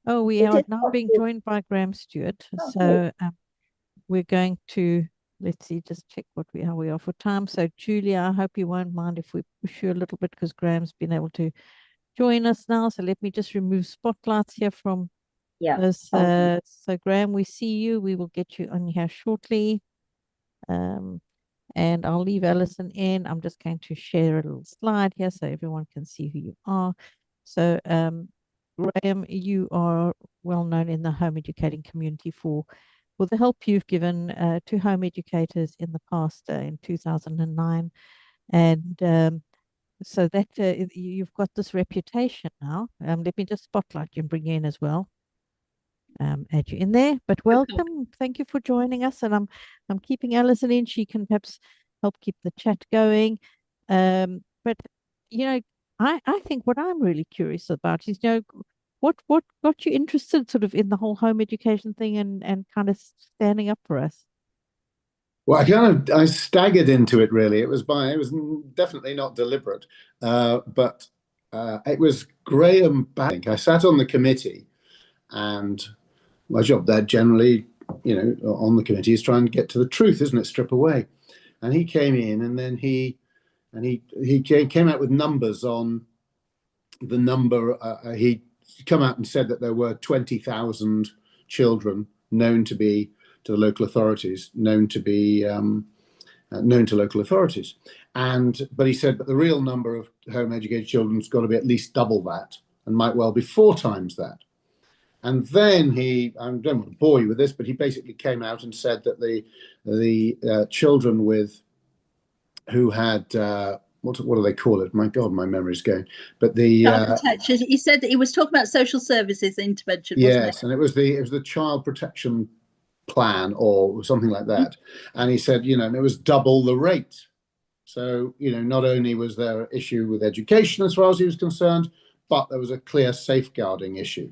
Oh, we It are is now being possible. joined by Graham Stewart. Oh, great. So we're going to, let's see, just check how we are for time. So Julia, I hope you won't mind if we push you a little bit because Graham's been able to join us now. So let me just remove spotlights here from Yeah. this. Okay. So Graham, we see you. We will get you on here shortly. Um, and I'll leave Alison in. I'm just going to share a little slide here so everyone can see who you are. So Graham, you are well known in the home educating community for the help you've given to home educators in the past in 2009. And so that you've got this reputation now. Let me just spotlight you and bring you in as well. Add you in there. But welcome. Thank you for joining us. And I'm keeping Alison in. She can perhaps help keep the chat going. But you know, I think what I'm really curious about is, what got you interested sort of in the whole home education thing and kind of standing up for us? Well, I staggered into it really. It was definitely not deliberate, but it was Graham Bank. I sat on the committee, and my job there generally, on the committee is trying to get to the truth, isn't it? Strip away. And he came in, and then he came out with numbers on the number. He come out and said that there were 20,000 children known to be to the local authorities, known to local authorities. But he said, but the real number of home educated children's got to be at least double that, and might well be 4 times that. And then I don't want to bore you with this, but he basically came out and said that the children who had what do they call it? My God, my memory's going. But Child protection. He said that he was talking about social services intervention, wasn't yes, and it was the child protection plan or something like that. And he said, it was double the rate. So, not only was there an issue with education as far as he was concerned, but there was a clear safeguarding issue.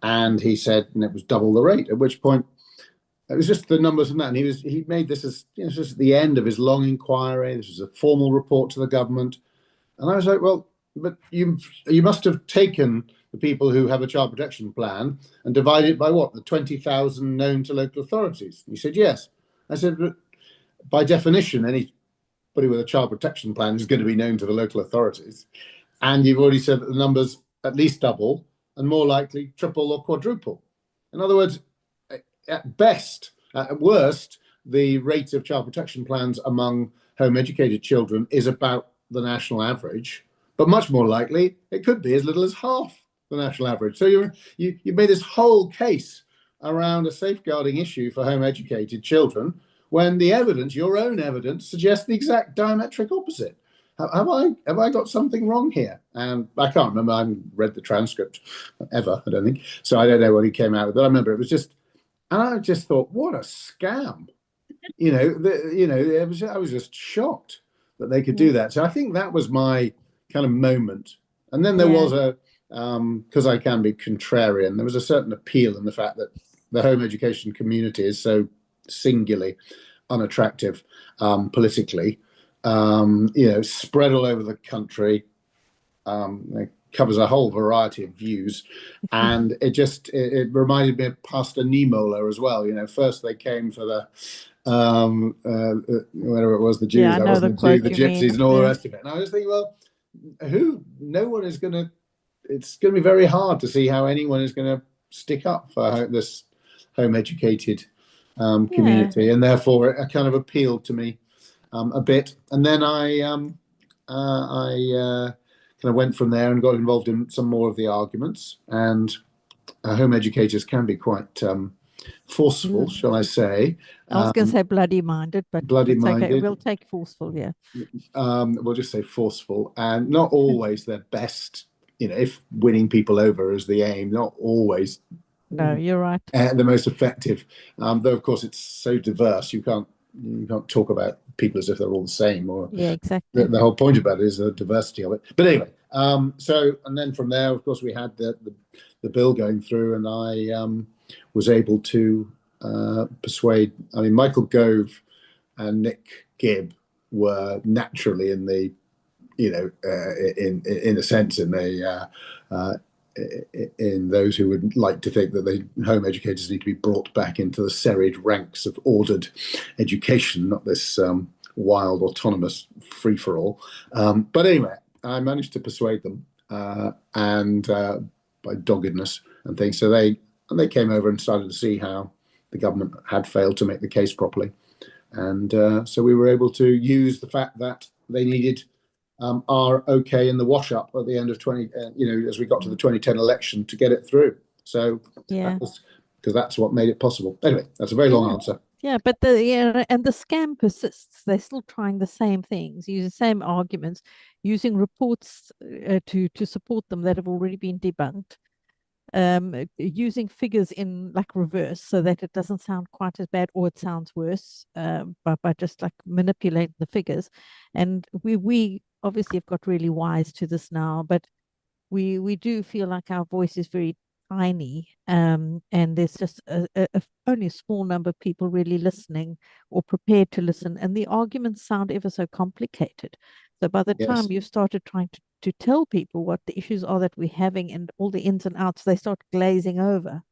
And he said, and it was double the rate, at which point it was just the numbers from that. And he made this as, just at the end of his long inquiry. This was a formal report to the government. And I was like, well, but you must have taken the people who have a child protection plan and divided it by what? The 20,000 known to local authorities. And he said, yes. I said, but by definition, anybody with a child protection plan is going to be known to the local authorities. And you've already said that the numbers at least double and more likely triple or quadruple. In other words, at best, at worst, the rate of child protection plans among home educated children is about the national average, but much more likely it could be as little as half the national average. So you made this whole case around a safeguarding issue for home educated children when the evidence, your own evidence, suggests the exact diametric opposite. Have I got something wrong here? And I can't remember. I haven't read the transcript ever, I don't think. So I don't know what he came out with. But I remember it was just, and I just thought, what a scam. I was just shocked that they could do that. So I think that was my kind of moment. And then there was because I can be contrarian, there was a certain appeal in the fact that the home education community is so singularly unattractive politically, spread all over the country. It covers a whole variety of views, and it reminded me of Pastor Niemoller as well. First they came for the whatever it was, the Jews, Yeah, I know the gypsies, and all the rest of it. And I was thinking, well, no one is going to. It's going to be very hard to see how anyone is going to stick up for this home educated community, and therefore it kind of appealed to me a bit. And then I kind of went from there and got involved in some more of the arguments. And home educators can be quite forceful, shall I say? I was going to say bloody-minded, but bloody-minded. Okay. We'll take forceful. Yeah. We'll just say forceful, and not always their best. If winning people over is the aim, not always. No, you're right. The most effective, though of course it's so diverse. You can't talk about people as if they're all the same. Or exactly. The whole point about it is the diversity of it. But anyway, and then from there, of course, we had the bill going through, and I was able to persuade. I mean, Michael Gove and Nick Gibb were naturally in the, in a sense, in the in those who would like to think that the home educators need to be brought back into the serried ranks of ordered education, not this wild autonomous free-for-all. But anyway, I managed to persuade them, and by doggedness and things. So they came over and started to see how the government had failed to make the case properly. And so we were able to use the fact that they needed our okay in the wash up at the end of as we got to the 2010 election to get it through. So Yeah, because that's what made it possible. Anyway, that's a very long answer. yeah, but and the scam persists. They're still trying the same things, using the same arguments, using reports to support them that have already been debunked. Using figures in like reverse so that it doesn't sound quite as bad, or it sounds worse, by just like manipulating the figures. And we obviously have got really wise to this now, but we do feel like our voice is very tiny, and there's just only a small number of people really listening or prepared to listen, and the arguments sound ever so complicated. So by the time you've started trying to tell people what the issues are that we're having and all the ins and outs, they start glazing over.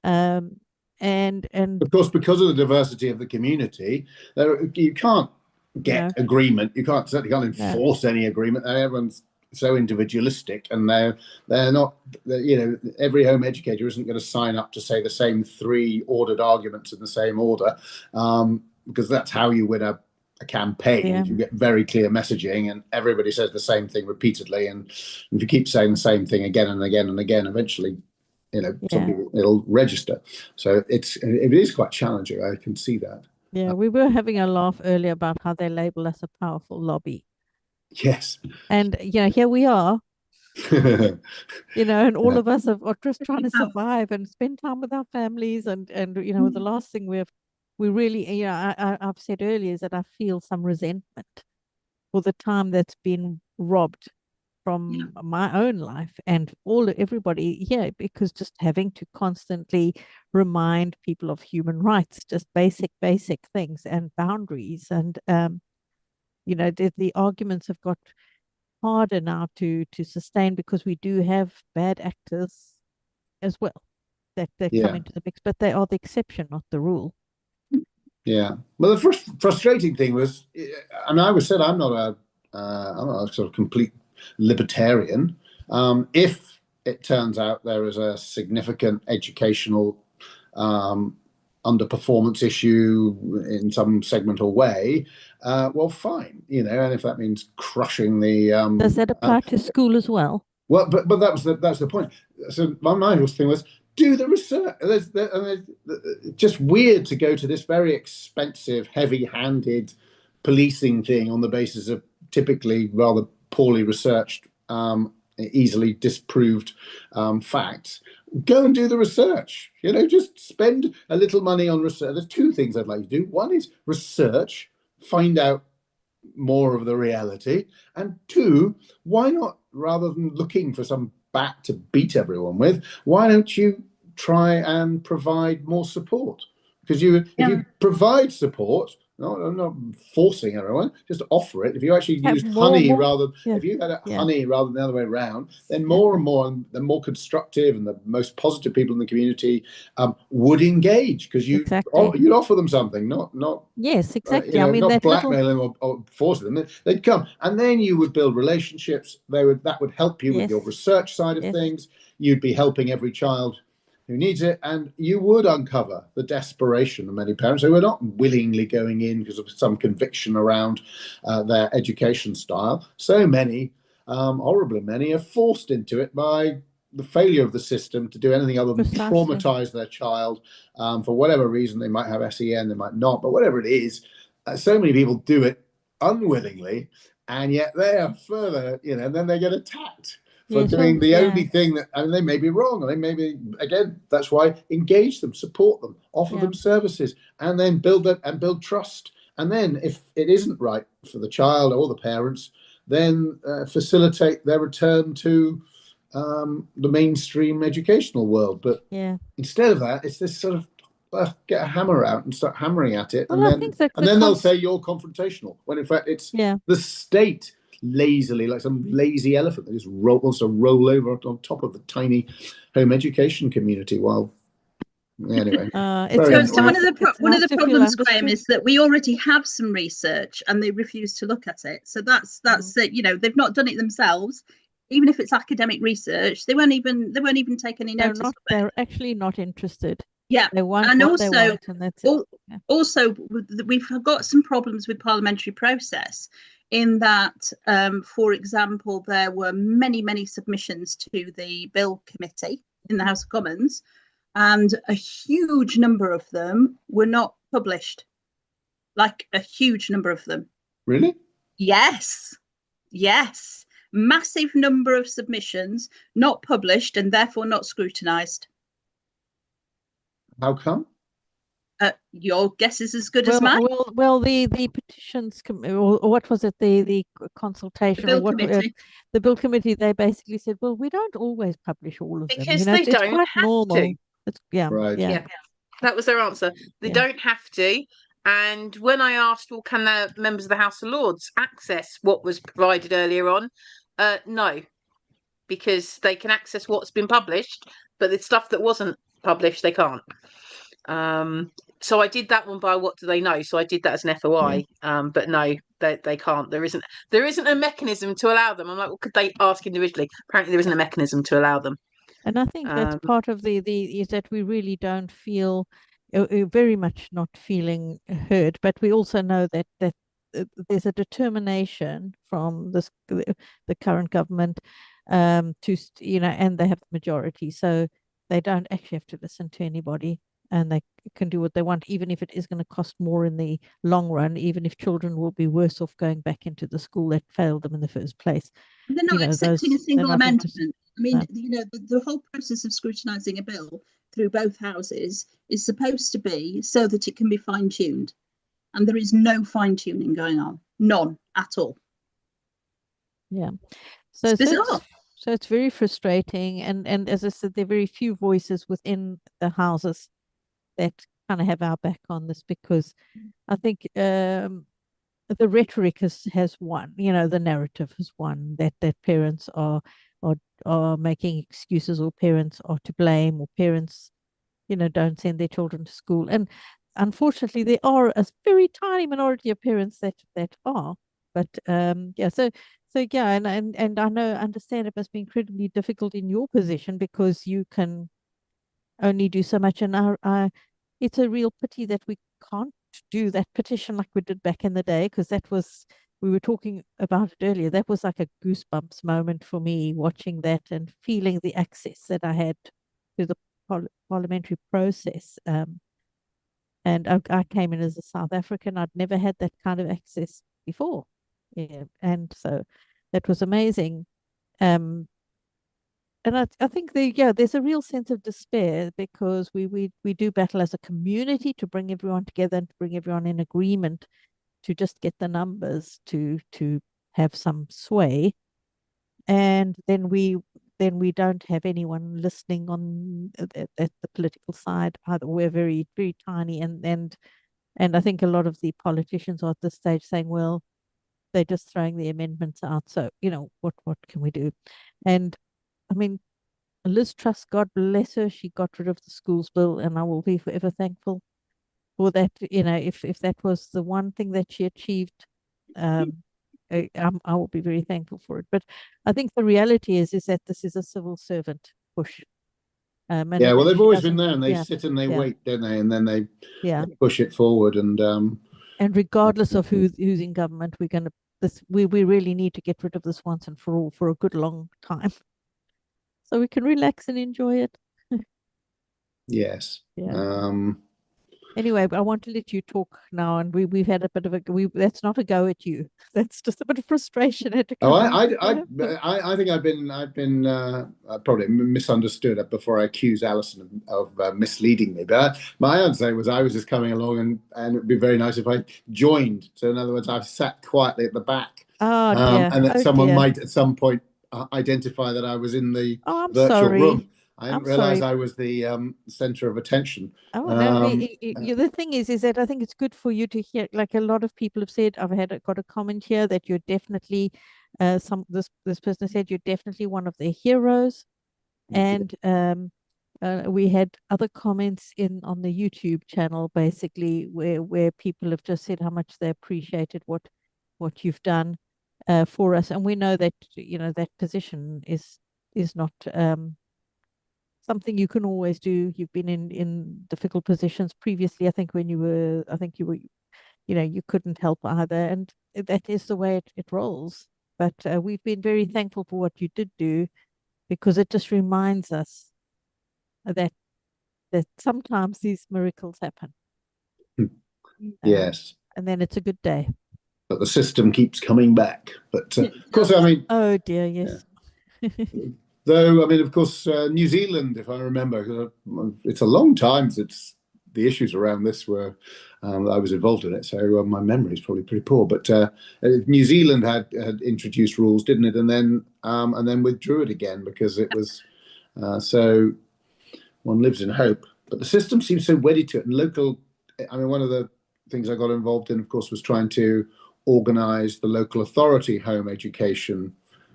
And of course, because of the diversity of the community, you can't get agreement. You certainly can't enforce any agreement. Everyone's so individualistic, and they're not. Every home educator isn't going to sign up to say the same 3 ordered arguments in the same order, because that's how you win a campaign. You get very clear messaging and everybody says the same thing repeatedly, and if you keep saying the same thing again and again and again, eventually it'll register. So it is quite challenging. I can see that. We were having a laugh earlier about how they label us a powerful lobby. Yes. And here we are, and all of us are just trying to survive and spend time with our families, and the last thing we really, I've said earlier, is that I feel some resentment for the time that's been robbed from my own life and everybody here, because just having to constantly remind people of human rights, just basic things and boundaries, and the arguments have got harder now to sustain, because we do have bad actors as well that come into the mix, but they are the exception, not the rule. Yeah. Well, the first frustrating thing was, and I always said I'm not a sort of complete libertarian. If it turns out there is a significant educational underperformance issue in some segment or way, well, fine, and if that means crushing the does that apply to school as well? Well, but that's the point. So my whole thing was, do the research. There's just weird to go to this very expensive, heavy-handed policing thing on the basis of typically rather poorly researched, easily disproved facts. Go and do the research. Just spend a little money on research. There's 2 things I'd like to do. One is research, find out more of the reality, and 2, why not, rather than looking for some bat to beat everyone with, why don't you try and provide more support? Because if you provide support, I'm not forcing everyone, just offer it. If you actually use honey if you had honey rather than the other way around, then more and more, and the more constructive and the most positive people in the community would engage, because you'd offer them something, not not blackmailing or forcing them. They'd come, and then you would build relationships. That would help you with your research side of things. You'd be helping every child who needs it, and you would uncover the desperation of many parents who are not willingly going in because of some conviction around their education style. So many, horribly many, are forced into it by the failure of the system to do anything other than traumatize their child for whatever reason. They might have SEN, they might not, but whatever it is, so many people do it unwillingly, and yet they are further, then they get attacked for doing the only thing that, they may be wrong, and they may be, again, that's why engage them, support them, offer them services, and then build trust. And then if it isn't right for the child or the parents, then facilitate their return to the mainstream educational world. But instead of that, it's this sort of get a hammer out and start hammering at it, and then they'll say you're confrontational, when in fact it's the state lazily, like some lazy elephant that just wants to roll over on top of the tiny home education community. While anyway, It's very So one of annoying. the nice to feel problems, Graham, understood. is that we already have some research and they refuse to look at it. So that's you know, they've not done it themselves. Even if it's academic research, they won't even take any notice of it. They're actually not interested. Yeah, They want and what they also want, and that's it. Yeah. also we've got some problems with parliamentary process in that, for example, there were many submissions to the bill committee in the House of Commons, and a huge number of them were not published. Like a huge number of them. Really? Yes. Massive number of submissions not published and therefore not scrutinised. How come? Your guess is as good as mine. Well, the petitions or what was it? The consultation, The bill or what? committee. The bill committee. They basically said, well, we don't always publish all of them. Because You know, they it's don't quite have normal. to. It's Right. Yeah. That was their answer. They Yeah. don't have to. And when I asked, well, can the members of the House of Lords access what was provided earlier on? No, because they can access what's been published, but the stuff that wasn't published, they can't. So I did that one by what do they know? So I did that as an FOI. But no, they can't. There isn't a mechanism to allow them. I'm like, well, could they ask individually? Apparently, there isn't a mechanism to allow them. And I think that's part of the is that we really don't feel very much not feeling heard, but we also know that there's a determination from the current government to and they have the majority, so they don't actually have to listen to anybody, and they can do what they want, even if it is going to cost more in the long run, even if children will be worse off going back into the school that failed them in the first place. They're not accepting a single amendment. I mean, the whole process of scrutinising a bill through both houses is supposed to be so that it can be fine-tuned. And there is no fine-tuning going on. None at all. Yeah. So it's very frustrating. And as I said, there are very few voices within the houses that kind of have our back on this, because I think the rhetoric has won, the narrative has won that parents are making excuses, or parents are to blame, or parents, don't send their children to school. And unfortunately, there are a very tiny minority of parents that are. But and I understand it must be incredibly difficult in your position, because you can only do so much. And it's a real pity that we can't do that petition like we did back in the day, because we were talking about it earlier. That was like a goosebumps moment for me, watching that and feeling the access that I had to the parliamentary process. And I came in as a South African. I'd never had that kind of access before. Yeah. And so that was amazing. And I think there's a real sense of despair, because we do battle as a community to bring everyone together and to bring everyone in agreement to just get the numbers to have some sway, and then we don't have anyone listening on at the political side either. We're very, very tiny, and I think a lot of the politicians are at this stage saying, well, they're just throwing the amendments out, so what can we do? And I mean, Liz Truss, God bless her, she got rid of the schools bill, and I will be forever thankful for that. If that was the one thing that she achieved, I will be very thankful for it. But I think the reality is that this is a civil servant push. Well, they've always been there, and they sit and they wait, don't they? And then they push it forward. And regardless of who's in government, we really need to get rid of this once and for all, for a good long time, so we can relax and enjoy it. Yes. Anyway, I want to let you talk now, and we've had a bit of that's not a go at you. That's just a bit of frustration. I think I've been probably misunderstood before I accuse Alison of misleading me. But my answer was I was just coming along, and it would be very nice if I joined. So in other words, I've sat quietly at the back, and that someone might at some point identify that I was in the virtual room. I didn't realize I was the center of attention. The thing is that I think it's good for you to hear, like a lot of people have said. I've got a comment here that you're definitely This person said you're definitely one of their heroes, and we had other comments on the YouTube channel, basically where people have just said how much they appreciated what you've done for us, and we know that that position is not something you can always do. You've been in difficult positions previously. I think you were, you couldn't help either, and that is the way it rolls. But we've been very thankful for what you did do, because it just reminds us that sometimes these miracles happen. Yes. And then it's a good day. But the system keeps coming back. But of course, I mean. Oh dear, yes. Yeah. Though, I mean, of course, New Zealand, if I remember, it's a long time since the issues around this were, I was involved in it, so my memory is probably pretty poor. But New Zealand had introduced rules, didn't it? And then withdrew it again because it was so. One lives in hope, but the system seems so wedded to it. And I mean, one of the things I got involved in, of course, was trying to organise the local authority home education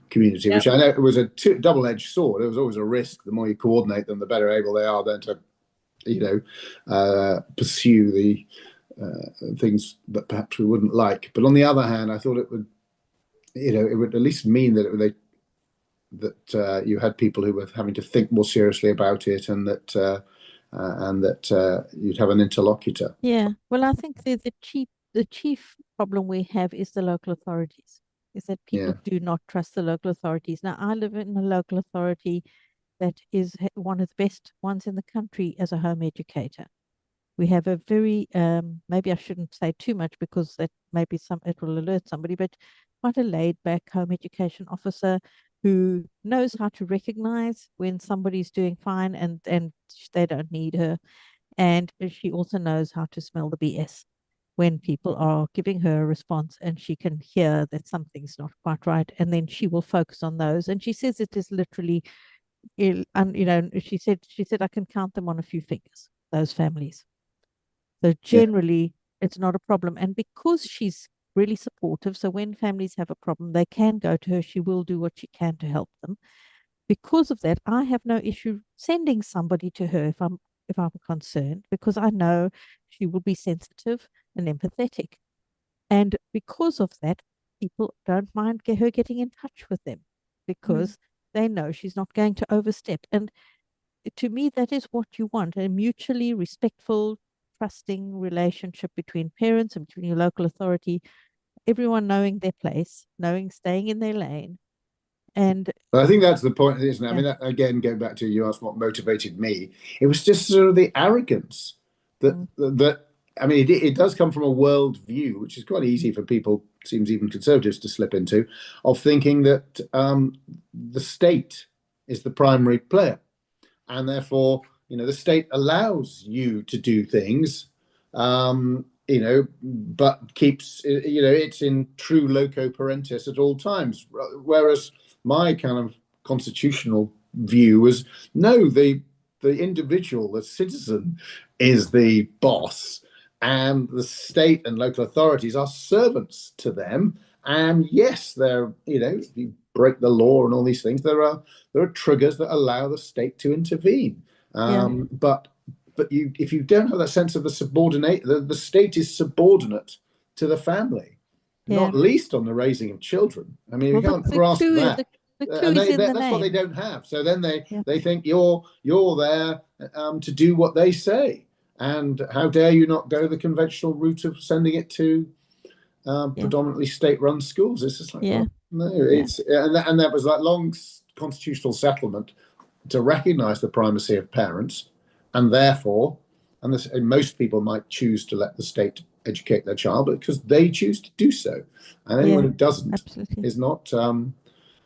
community, which I know it was a double-edged sword. It was always a risk. The more you coordinate them, the better able they are then to, pursue the things that perhaps we wouldn't like. But on the other hand, I thought it would at least mean that you had people who were having to think more seriously about it, and that you'd have an interlocutor. Yeah. Well, I think the chief problem we have is the local authorities. Is that people do not trust the local authorities. Now, I live in a local authority that is one of the best ones in the country as a home educator. We have a very, maybe I shouldn't say too much because that maybe it will alert somebody, but quite a laid back home education officer who knows how to recognize when somebody's doing fine and they don't need her. And she also knows how to smell the BS when people are giving her a response, and she can hear that something's not quite right, and then she will focus on those. And she says it is literally, she said I can count them on a few fingers, those families. So generally it's not a problem. And because she's really supportive, so when families have a problem, they can go to her. She will do what she can to help them. Because of that, I have no issue sending somebody to her if I'm concerned, because I know she will be sensitive and empathetic. And because of that, people don't mind her getting in touch with them, because they know she's not going to overstep. And to me, that is what you want, a mutually respectful, trusting relationship between parents and between your local authority, everyone knowing their place, staying in their lane. And I think that's the point, isn't it? I mean, that, again, going back to you asked what motivated me. It was just sort of the arrogance that I mean, it does come from a world view, which is quite easy for people, seems even conservatives, to slip into, of thinking that the state is the primary player, and therefore, the state allows you to do things, but keeps, it's in true loco parentis at all times. Whereas my kind of constitutional view was, no, the individual, the citizen, is the boss, and the state and local authorities are servants to them. And yes, they're, if you break the law and all these things, there are triggers that allow the state to intervene. But if you don't have that sense of the state is subordinate to the family, not least on the raising of children. I mean, we can't grasp that. That's what they don't have. So then they think you're there to do what they say. And how dare you not go the conventional route of sending it to predominantly state-run schools? It's just like, and that was that long constitutional settlement to recognise the primacy of parents, and therefore, and most people might choose to let the state educate their child because they choose to do so, and anyone who doesn't is not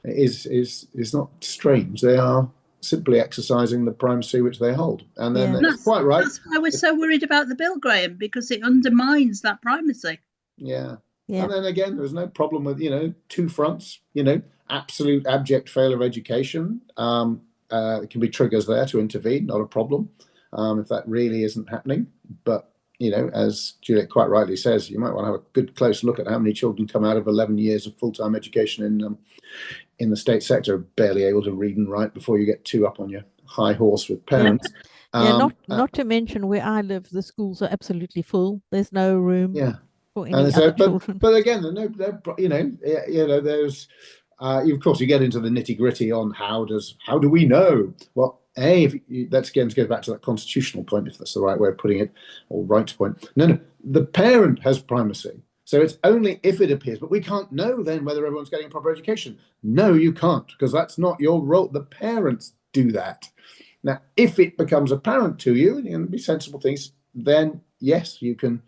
is not strange. They are simply exercising the primacy which they hold, and then that's quite right. That's why we're so worried about the bill, Graham, because it undermines that primacy. And then again, there's no problem with two fronts. Absolute abject failure of education. It can be triggers there to intervene, not a problem if that really isn't happening. But you know, as Juliet quite rightly says, you might want to have a good close look at how many children come out of 11 years of full-time education in the state sector, barely able to read and write before you get too up on your high horse with parents. Not to mention where I live, the schools are absolutely full. There's no room for any other children. But again, there's of course you get into the nitty gritty on how do we know? Well, let's again go back to that constitutional point, if that's the right way of putting it, or rights point. No, the parent has primacy. So it's only if it appears, but we can't know then whether everyone's getting a proper education. No, you can't, because that's not your role. The parents do that. Now, if it becomes apparent to you, and you can be sensible things, then yes, you can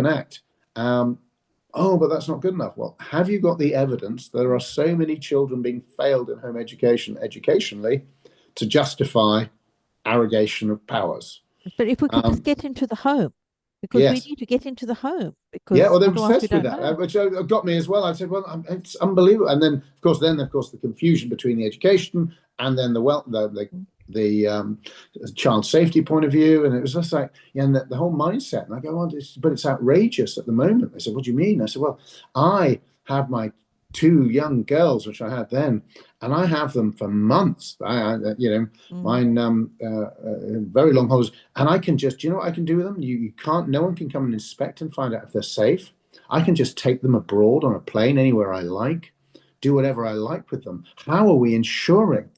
act. But that's not good enough. Well, have you got the evidence there are so many children being failed in home education educationally to justify arrogation of powers? But if we could just get into the home, because we need to get into the home. Because they're obsessed with that, which got me as well. I said, well, it's unbelievable. And then, of course, the confusion between the education and then the child safety point of view, and it was just like, and the whole mindset. And I go, but it's outrageous at the moment. They said, what do you mean? I said, well, I have my 2 young girls, which I had then, and I have them for months. Mine very long holidays, and I can just, do you know what I can do with them? You can't. No one can come and inspect and find out if they're safe. I can just take them abroad on a plane anywhere I like, do whatever I like with them. How are we ensuring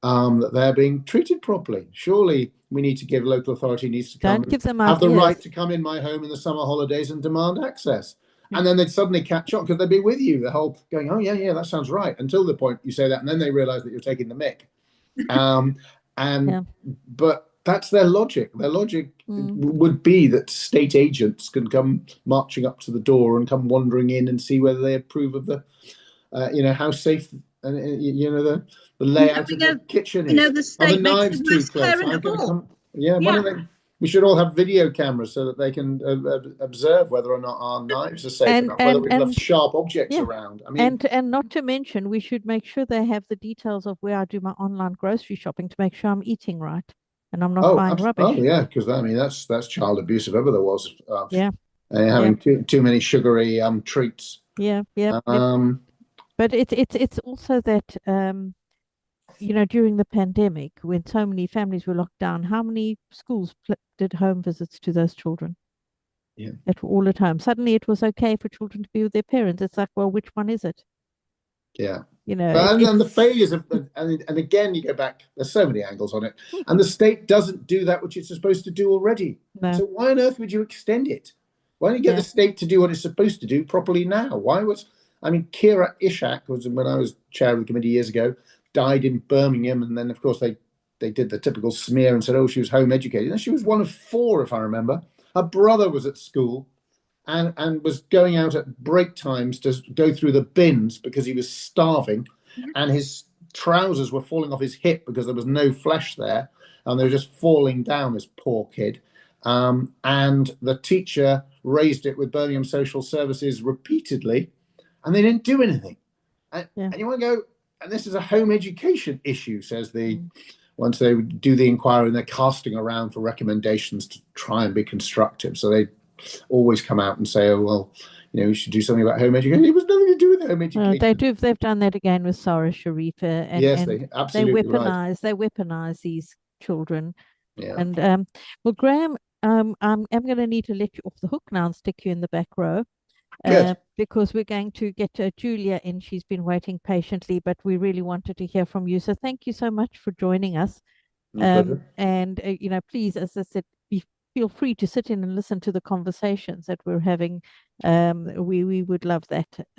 that they're being treated properly? Surely we need to give local authority needs to come have the right to come in my home in the summer holidays and demand access. And then they'd suddenly catch on because they'd be with you the whole going, oh yeah, that sounds right, until the point you say that, and then they realize that you're taking the mick. But that's their logic. Their logic would be that state agents can come marching up to the door and come wandering in and see whether they approve of the how safe and the layout of the kitchen is. The state makes the worst parent of all. We should all have video cameras so that they can observe whether or not our knives are safe enough, whether we've left sharp objects around. I mean, and not to mention, we should make sure they have the details of where I do my online grocery shopping to make sure I'm eating right and I'm not buying rubbish. Oh yeah, because I mean that's child abuse if ever there was. Having too many sugary treats. But it's also that during the pandemic, when so many families were locked down, how many schools did home visits to those children? That were all at home. Suddenly it was okay for children to be with their parents. It's like, well, which one is it? And the failures of, and again, you go back, there's so many angles on it, and the state doesn't do that which it's supposed to do already. No. So why on earth would you extend it? Why don't you get the state to do what it's supposed to do properly now? Kira Ishak was, when I was chair of the committee years ago, died in Birmingham, and then of course they did the typical smear and said, oh, she was home educated, and she was one of 4, if I remember. Her brother was at school and was going out at break times to go through the bins because he was starving, and his trousers were falling off his hip because there was no flesh there, and they were just falling down, this poor kid. And the teacher raised it with Birmingham Social Services repeatedly, and they didn't do anything. And you want to go, and this is a home education issue, says once they do the inquiry, and they're casting around for recommendations to try and be constructive. So they always come out and say, oh, well, we should do something about home education. It was nothing to do with home education. They've done that again with Sarah Sharifa. And they absolutely they weaponize these children. Yeah. And well, Graham, I'm going to need to let you off the hook now and stick you in the back row. Because we're going to get Julia in. She's been waiting patiently, but we really wanted to hear from you. So thank you so much for joining us. And, please, as I said, feel free to sit in and listen to the conversations that we're having. We would love that.